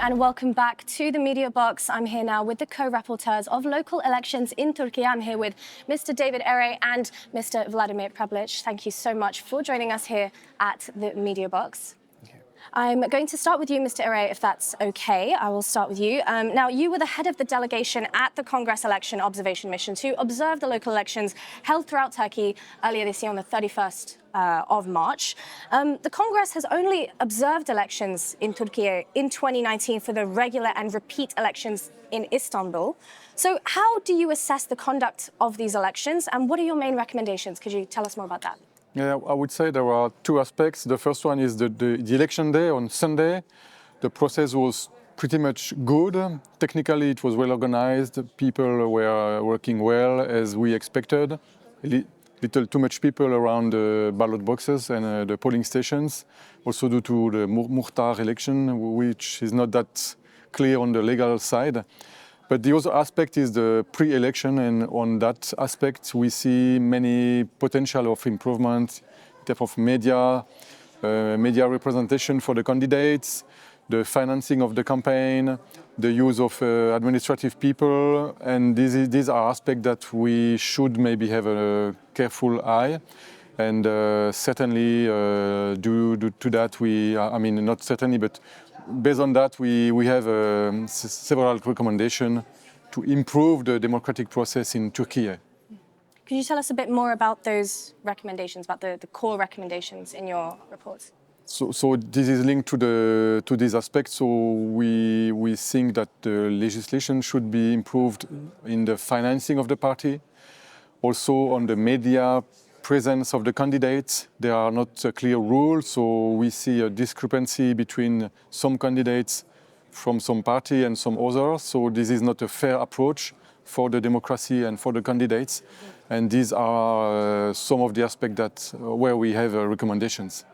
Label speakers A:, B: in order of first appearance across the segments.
A: and welcome back to the Mediabox. I'm here now with the co-rapporteurs of local elections in Turkey. I'm here with Mr. David Eray and Mr. Vladimir Prebilic. Thank you so much for joining us here at the Mediabox. I'm going to start with you, Mr. Eray, if that's okay. I will start with you. Now, you were the head of the delegation at the Congress Election Observation Mission to observe the local elections held throughout Turkey earlier this year on the 31st of March. The Congress has only observed elections in Turkey in 2019 for the regular and repeat elections in Istanbul. So how do you assess the conduct of these elections, and what are your main recommendations? Could you tell us more about that?
B: Yeah, I would say there are two aspects. The first one is the election day on Sunday. The process was pretty much good. Technically, it was well organized. People were working well as we expected. Little too much people around the ballot boxes and the polling stations, also due to the Muhtar election, which is not that clear on the legal side. But the other aspect is the pre-election, and on that aspect we see many potential of improvement in terms of media representation for the candidates, the financing of the campaign, the use of administrative people, and these are aspects that we should maybe have a careful eye. And certainly due to that not certainly, but based on that, we have several recommendations to improve the democratic process in Turkey.
A: Could you tell us a bit more about those recommendations, about the core recommendations in your reports?
B: So this is linked to these aspects. So we think that the legislation should be improved in the financing of the party, also on the media presence of the candidates. There are not clear rules, so we see a discrepancy between some candidates from some party and some others. So this is not a fair approach for the democracy and for the candidates. And these are some of the aspects where we have recommendations.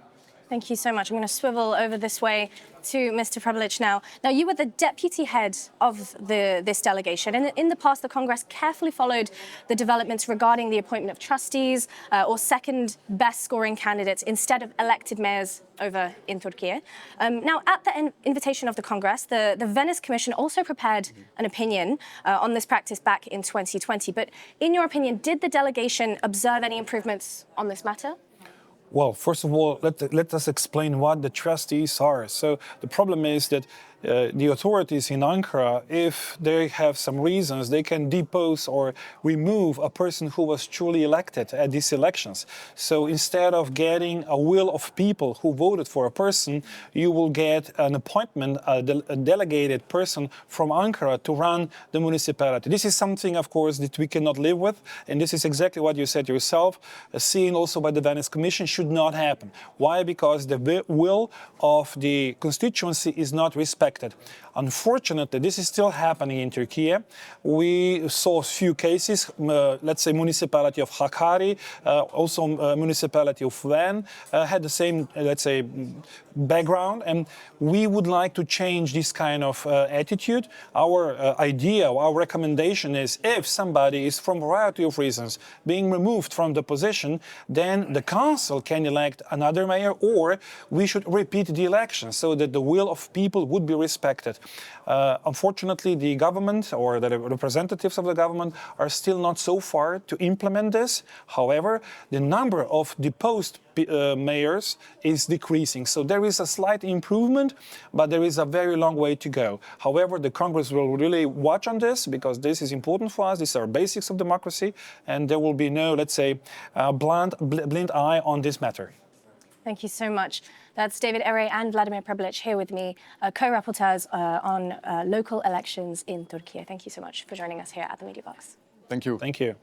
A: Thank you so much. I'm going to swivel over this way to Mr. Prebilic now. Now, you were the deputy head of this delegation, and in the past, the Congress carefully followed the developments regarding the appointment of trustees or second best scoring candidates instead of elected mayors over in Turkey. Now, at the invitation of the Congress, the Venice Commission also prepared an opinion on this practice back in 2020. But in your opinion, did the delegation observe any improvements on this matter?
C: Well, first of all, let us explain what the trustees are. So the problem is that the authorities in Ankara, if they have some reasons, they can depose or remove a person who was truly elected at these elections. So instead of getting a will of people who voted for a person, you will get an appointment, a delegated person from Ankara to run the municipality. This is something, of course, that we cannot live with. And this is exactly what you said yourself, seen also by the Venice Commission, should not happen. Why? Because the will of the constituency is not respected. Unfortunately, this is still happening in Turkey. We saw a few cases, let's say municipality of Hakkari, also municipality of Van, had the same, let's say, background, and we would like to change this kind of attitude. Our idea, our recommendation is if somebody is from a variety of reasons being removed from the position, then the council can elect another mayor, or we should repeat the election so that the will of people would be respected. Unfortunately, the government or the representatives of the government are still not so far to implement this. However, the number of deposed mayors is decreasing. So there is a slight improvement, but there is a very long way to go. However, the Congress will really watch on this because this is important for us. These are basics of democracy, and there will be no, let's say, blind eye on this matter.
A: Thank you so much. That's David Eray and Vladimir Prebilic here with me, co-rapporteurs on local elections in Turkey. Thank you so much for joining us here at the Mediabox.
B: Thank you.
C: Thank you.